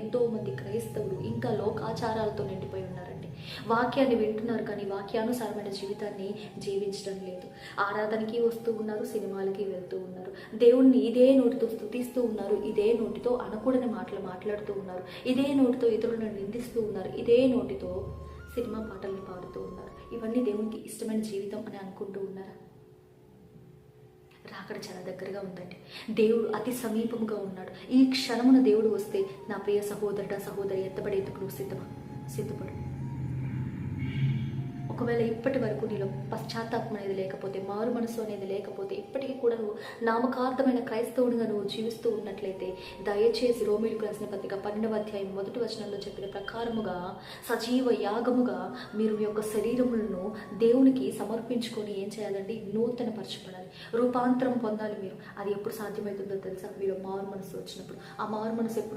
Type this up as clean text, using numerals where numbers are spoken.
ఎంతోమంది క్రైస్తవులు ఇంకా లోకాచారాలతో నిండిపోయి ఉన్నారండి. వాక్యాన్ని వింటున్నారు కానీ వాక్యానుసారమైన జీవితాన్ని జీవించడం లేదు. ఆరాధనకి వస్తూ ఉన్నారు, సినిమాలకి వెళ్తూ ఉన్నారు, దేవుణ్ణి ఇదే నోటితో స్తుతిస్తూ ఉన్నారు, ఇదే నోటితో అనకూడని మాటలు మాట్లాడుతూ ఉన్నారు, ఇదే నోటితో ఇతరులను నిందిస్తూ ఉన్నారు, ఇదే నోటితో సినిమా పాటల్ని పాడుతూ ఉన్నారు. ఇవన్నీ దేవునికి ఇష్టమైన జీవితం అని అనుకుంటూ ఉన్నారా? రాకడ చాలా దగ్గరగా ఉందండి. దేవుడు అతి సమీపంగా ఉన్నాడు. ఈ క్షణమున దేవుడు వస్తే నా ప్రియ సహోదరుడ సహోదరి ఎత్తబడేందుకు నువ్వు సిద్ధపడు. ఒకవేళ ఇప్పటి వరకు నీలో పశ్చాత్తాపం అనేది లేకపోతే, మారు మనసు అనేది లేకపోతే, ఇప్పటికీ కూడా నువ్వు నామకార్థమైన క్రైస్తవుడిగా నువ్వు జీవిస్తూ ఉన్నట్లయితే దయచేసి రోమీయులకు రాసిన పత్రిక 12వ అధ్యాయం 1వ వచనంలో చెప్పిన ప్రకారముగా సజీవ యాగముగా మీరు మీ యొక్క శరీరములను దేవునికి సమర్పించుకొని ఏం చేయాలండి? నూతన పరచబడాలి, రూపాంతరం పొందాలి. మీరు అది ఎప్పుడు సాధ్యమవుతుందో తెలుసా? మీరు మారు మనసు వచ్చినప్పుడు. ఆ మారు మనసు ఎప్పుడు